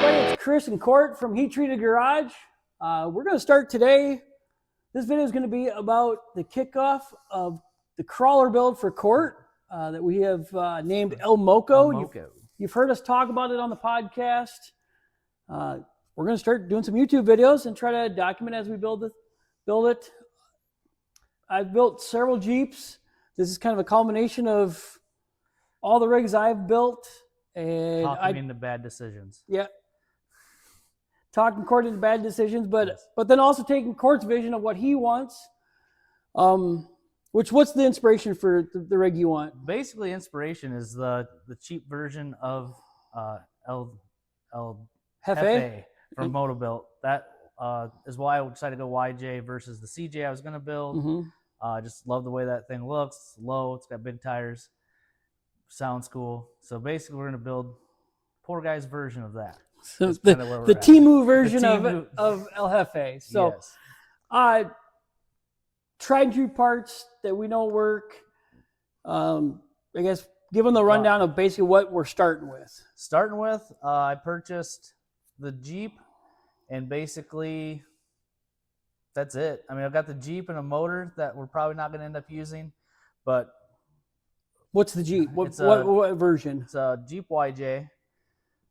everybody, it's Chris and Court from Heat Treated Garage. We're going to start today. This video is going to be about the kickoff of the crawler build for Court that we have named El Moco. You've heard us talk about it on the podcast. We're going to start doing some YouTube videos and try to document as we build it. I've built several Jeeps. This is kind of a culmination of all the rigs I've built. And talking into bad decisions. Yeah. Talking Court into bad decisions, but Yes. but then also taking Court's vision of what he wants. What's the inspiration for the rig you want? Basically, inspiration is the cheap version of El Jefe from Moco Built. That is why I decided to go YJ versus the CJ I was going to build. Mm-hmm. Just love the way that thing looks. It's low. It's got big tires. Sounds cool. So basically, we're going to build poor guy's version of that. So the Temu version of El Jefe. So, yes. Tried and true parts that we know work. I guess give them the rundown of basically what we're starting with. I purchased the Jeep, and basically that's it. I mean, I've got the Jeep and a motor that we're probably not going to end up using, but what's the Jeep? What version? It's a Jeep YJ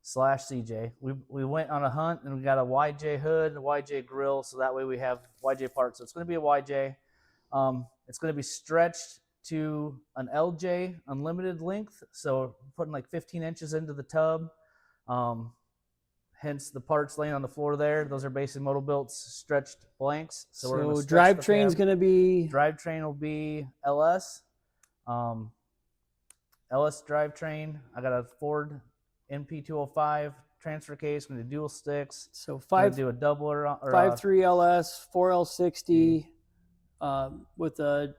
/ CJ. We went on a hunt and we got a YJ hood, a YJ grill, so that way we have YJ parts. So it's going to be a YJ. It's going to be stretched to an LJ unlimited length, so putting like 15 inches into the tub. Hence the parts laying on the floor there. Those are basically Moco Built's stretched blanks. So drivetrain's going to be? Drivetrain will be LS. LS drivetrain. I got a Ford MP205 transfer case. I'm going to do dual sticks. So do a doubler. 5.3 LS, 4L60 with a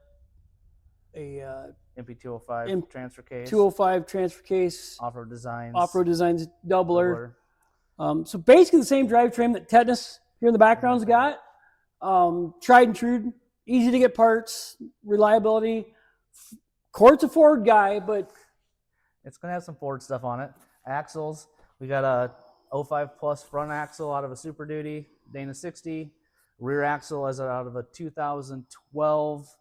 MP205 transfer case. 205 transfer case. Off-road Designs. Off-road Designs doubler. So basically the same drivetrain that Tetanus here in the background's got. Tried and true, easy to get parts, reliability. Court's a Ford guy, but it's going to have some Ford stuff on it. Axles, we got a 05 Plus front axle out of a Super Duty Dana 60. Rear axle is out of a 2012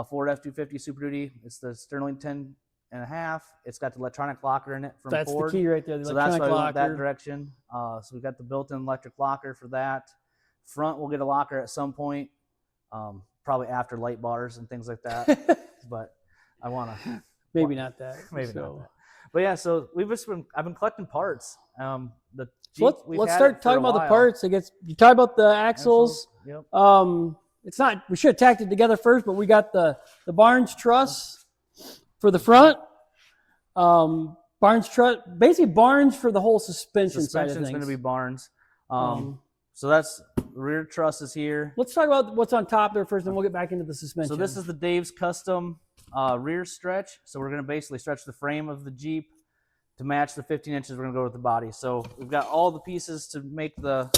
Ford F-250 Super Duty. It's the Sterling 10.5. It's got the electronic locker in it from Ford. That's the key right there, the so electronic that's why locker. we went that direction. So we got the built-in electric locker for that. Front, we'll get a locker at some point, probably after light bars and things like that. But I want to. Maybe not that. Maybe not that. But yeah, so I've been collecting parts. Let's start talking about the parts. I guess you talk about the axles. Yep. It's not. We should have tacked it together first, but we got the Barnes truss for the front. Barnes truss, basically Barnes for the whole suspension side of things. Suspension's going to be Barnes. So that's the rear truss is here. Let's talk about what's on top there first, then we'll get back into the suspension. So this is the Dave's custom rear stretch. So we're going to basically stretch the frame of the Jeep to match the 15 inches we're going to go with the body. So we've got all the pieces to make the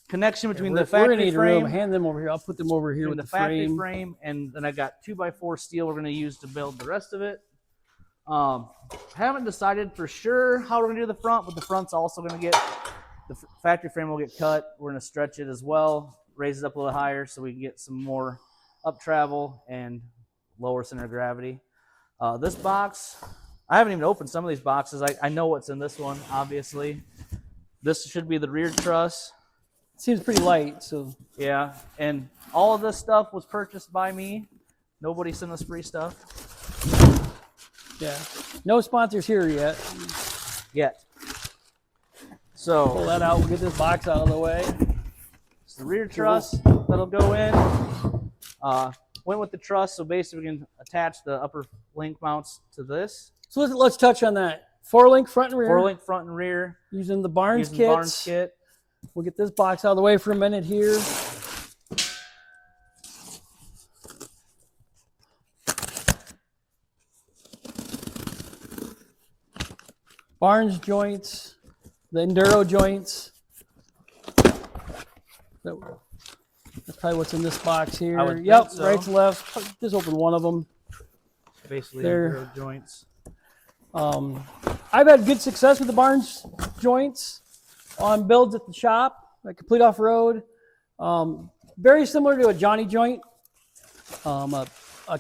connection between the factory frame. Hand them over here. I'll put them over here with the factory frame, and then I got 2x4 steel we're going to use to build the rest of it. Haven't decided for sure how we're going to do the front, but the front's also going to get the factory frame will get cut. We're going to stretch it as well, raise it up a little higher so we can get some more up travel and lower center of gravity. This box, I haven't even opened some of these boxes. I know what's in this one, obviously. This should be the rear truss. It seems pretty light, so. Yeah, and all of this stuff was purchased by me. Nobody sent us free stuff. Yeah, no sponsors here yet. So pull that out, we'll get this box out of the way. It's the rear truss that'll go in. Went with the truss, so basically we can attach the upper link mounts to this. So let's touch on that. 4-link front and rear. 4-link front and rear. Using the Barnes kit. We'll get this box out of the way for a minute here. Barnes joints, the Enduro joints. That's probably what's in this box here. Yep, so. Right to left. Just open one of them. Basically, there. Enduro joints. I've had good success with the Barnes joints on builds at the shop, like complete off-road. Very similar to a Johnny joint, a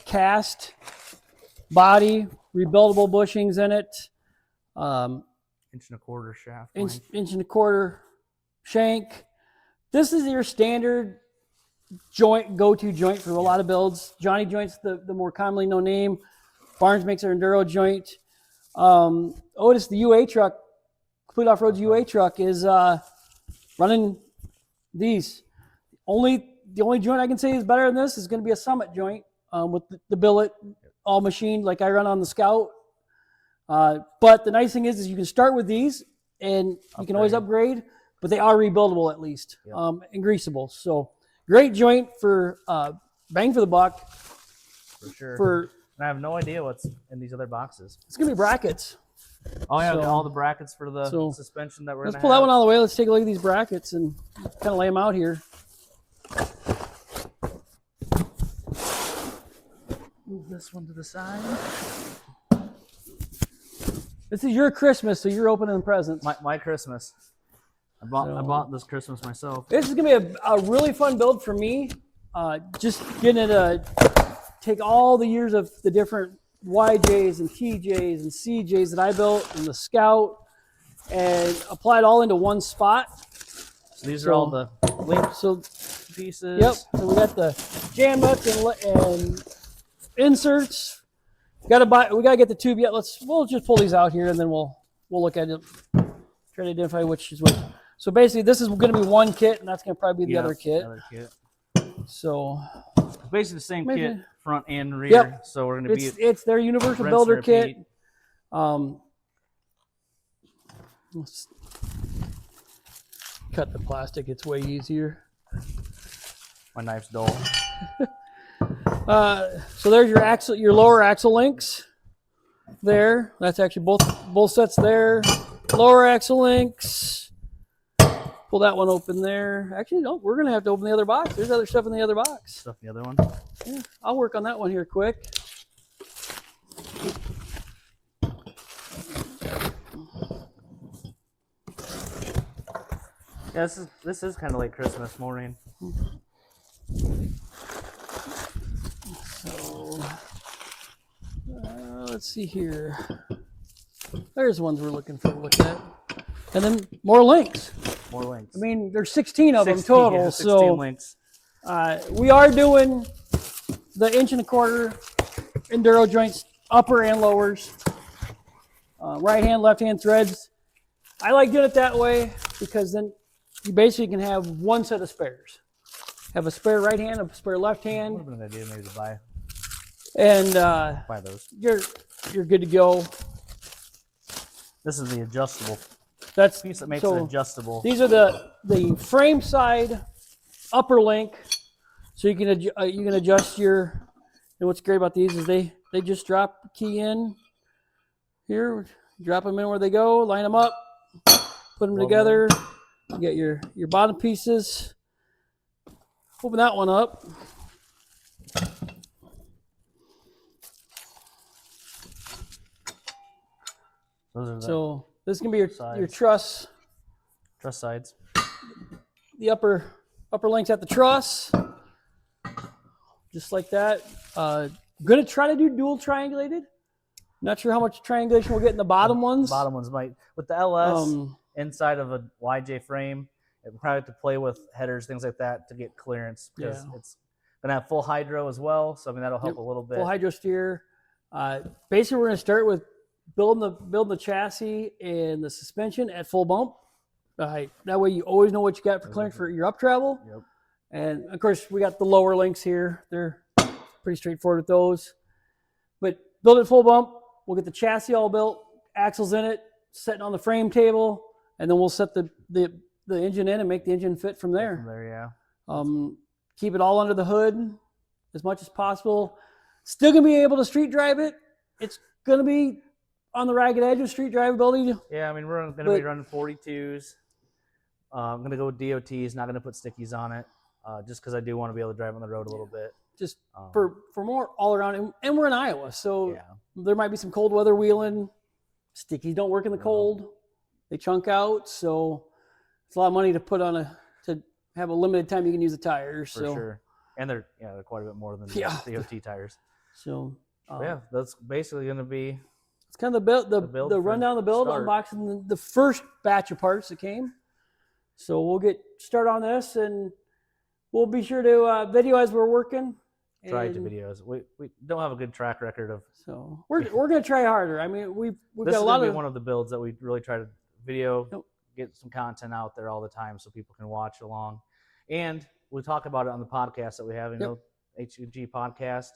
cast body, rebuildable bushings in it. 1.25 shaft. Inch and a quarter shank. This is your standard joint, go-to joint for a lot of builds. Johnny joint's the more commonly known name. Barnes makes their enduro joint. Otis, the UA truck, Complete Off-Road's UA truck, is running these. The only joint I can say is better than this is going to be a Summit joint with the billet, all machined like I run on the Scout. But the nice thing is you can start with these and you can always upgrade, but they are rebuildable at least, and greasable. So great joint for bang for the buck. For sure. And I have no idea what's in these other boxes. It's going to be brackets. Oh, yeah, So- all the brackets for the suspension that we're going to Let's pull that one out of the way. Let's take a look at these brackets and kind of lay them out here. Move this one to the side. This is your Christmas, so you're opening presents. My Christmas. I bought this Christmas myself. This is going to be a really fun build for me. Just getting to take all the years of the different YJs and TJs and CJs that I built and the Scout and apply it all into one spot. So these are all the link pieces. Yep. So we got the jam nuts and inserts. We gotta get the tube yet. We'll just pull these out here and then we'll look at it. Try to identify which is which. So basically this is gonna be one kit and that's gonna probably be the other kit. So basically the same kit, front and rear. Yep. So we're gonna be it's their universal builder kit. Let's cut the plastic, it's way easier. My knife's dull. So there's your lower axle links there. That's actually both sets there. Lower axle links. Pull that one open there. Actually, no, we're gonna have to open the other box. There's other stuff in the other box. Stuff in the other one. Yeah, I'll work on that one here quick. Yeah, this is kind of like Christmas morning. So let's see here. There's the ones we're looking for to look at, and then more links. More links. I mean, there's 16 of them total. Yeah, 16 so links. We are doing the 1.25 enduro joints, upper and lowers, right hand, left hand threads. I like doing it that way because then you basically can have one set of spares. Have a spare right hand, a spare left hand. Would have been an idea maybe to buy. And buy those. You're good to go. This is the adjustable That's piece that makes it adjustable. These are the frame side upper link, so you can adjust your. And what's great about these is they just drop the key in here, drop them in where they go, line them up, put them together. You get your bottom pieces. Open that one up. So this can be your truss. Truss sides. The upper links at the truss. Just like that. Gonna try to do dual triangulated. Not sure how much triangulation we'll get in the bottom ones. The bottom ones might. With the LS inside of a YJ frame, it probably have to play with headers, things like that to get clearance. Because it's gonna have full hydro as well. So I mean that'll help a little bit. Full hydro steer. Basically we're gonna start with building the chassis and the suspension at full bump. That way you always know what you got for clearance for your up travel. Yep. And of course we got the lower links here. They're pretty straightforward with those. But build it full bump. We'll get the chassis all built, axles in it, setting on the frame table, and then we'll set the engine in and make the engine fit from there. From there, yeah. Keep it all under the hood as much as possible. Still gonna be able to street drive it. It's gonna be on the ragged edge of street drivability. Yeah, I mean we're gonna be running 42s. I'm gonna go with DOTs. Not gonna put stickies on it, just because I do want to be able to drive on the road a little bit. Just for more all around, and we're in Iowa, so there might be some cold weather wheeling. Stickies don't work in the cold. They chunk out, so it's a lot of money to put on to have a limited time you can use the tires. For sure. And they're quite a bit more than the OT tires. So yeah, that's basically going to be. It's kind of the rundown of the build, unboxing the first batch of parts that came. So we'll get started on this, and we'll be sure to video as we're working. Try to videos. We don't have a good track record of. So we're going to try harder. I mean, we've this got is a lot be of one of the builds that we really try to video, get some content out there all the time so people can watch along, and we talk about it on the podcast that we have. You know, HG podcast.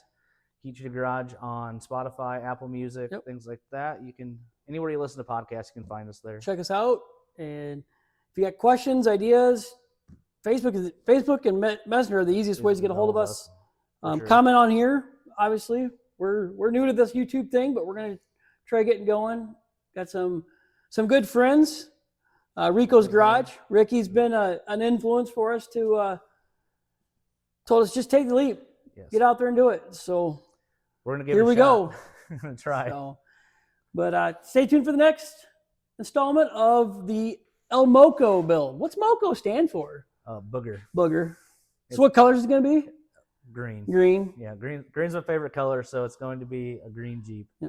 Heat Treated Garage on Spotify, Apple Music, things like that. You can anywhere you listen to podcasts, you can find us there. Check us out, and if you got questions, ideas, Facebook and Messenger are the easiest ways to get a hold of us. Sure. Comment on here. Obviously, we're new to this YouTube thing, but we're gonna try getting going. Got some good friends. Rico's Garage. Ricky's been an influence for us to told us just take the leap, get out there and do it. So. We're gonna give Here it a we shot. go. We're gonna try. So, but stay tuned for the next installment of the El Moco build. What's Moco stand for? Booger. Booger. So what color is it going to be? Green. Green. Yeah, green. Green's my favorite color, so it's going to be a green Jeep. Yeah.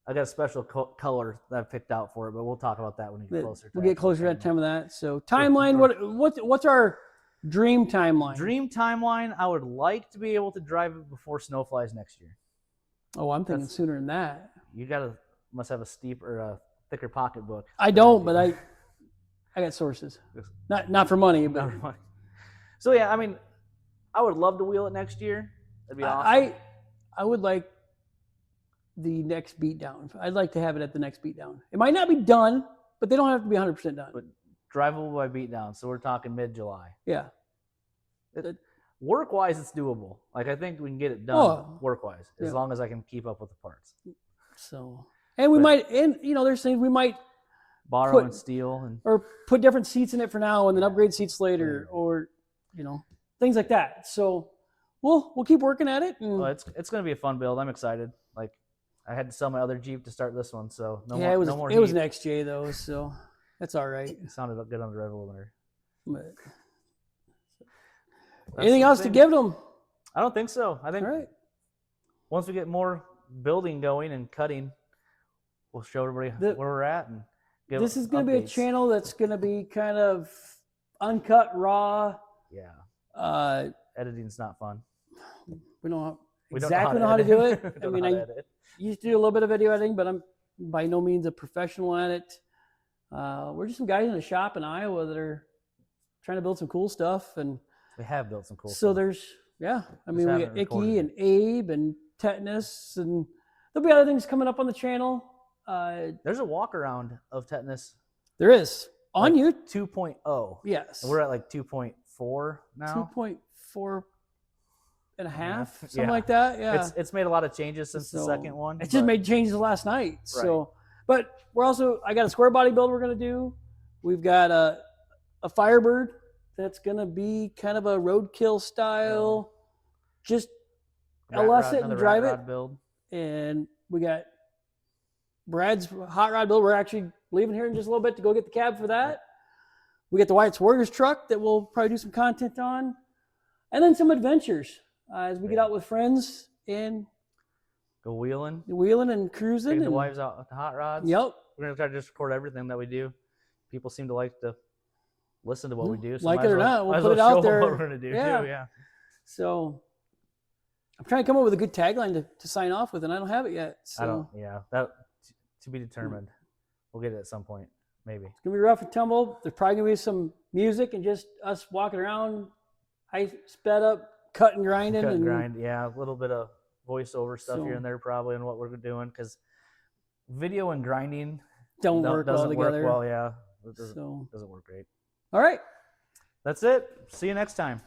I got a special color that I picked out for it, but we'll talk about that when we get closer. We'll get closer to that time of that. So timeline. What's our dream timeline? Dream timeline. I would like to be able to drive it before snow flies next year. Oh, I'm thinking sooner than that. You must have a steep or a thicker pocketbook. I don't, but I got sources. Not for money, but not for money. So yeah, I mean, I would love to wheel it next year. That'd be awesome. I would like the next beatdown. I'd like to have it at the next beatdown. It might not be done, but they don't have to be 100% done. But drivable by beatdown, so we're talking mid-July. Yeah. Work-wise, it's doable. Like, I think we can get it done work-wise, as long as I can keep up with the parts. So, and we might, and there's things we might borrow and steal, or put different seats in it for now, and then upgrade seats later, or things like that. So, we'll keep working at it. And it's going to be a fun build. I'm excited. Like, I had to sell my other Jeep to start this one, so no more. It was an XJ though, so. That's all right. It sounded good on the rev limiter. But anything else to give them? I don't think so. I think once we get more building going and cutting, we'll show everybody where we're at. And this is going to be a channel that's going to be kind of uncut, raw. Yeah. Editing's not fun. We don't exactly know how to do it. I mean, I used to do a little bit of video editing, but I'm by no means a professional at it. We're just some guys in a shop in Iowa that are trying to build some cool stuff, and we have built some cool stuff. So there's, I mean, we got Icky and Abe and Tetanus, and there'll be other things coming up on the channel. There's a walk around of Tetanus. There is on you 2.0. Yes, and we're at like 2.4 now. 2.4 and a half, something like that. Yeah, it's made a lot of changes since the second one. It just made changes last night. So. But I got a square body build we're going to do. We've got a Firebird that's going to be kind of a roadkill style. Just LS it and drive it. Build. And we got Brad's hot rod build. We're actually leaving here in just a little bit to go get the cab for that. We got the Wyatt's Warriors truck that we'll probably do some content on. And then some adventures as we get out with friends and go wheeling and cruising. Taking the wives out with the hot rods. Yep. We're going to try to just record everything that we do. People seem to like to listen to what we do. So like it or not, we'll put it out there. What we're going to do too, yeah. So I'm trying to come up with a good tagline to sign off with, and I don't have it yet. So. That to be determined. We'll get it at some point, maybe. It's going to be rough and tumble. There's probably going to be some music and just us walking around, high sped up, cut and grinding. A little bit of voiceover stuff here and there probably in what we're doing, because video and grinding doesn't work well. Yeah, it doesn't work great. All right, that's it. See you next time.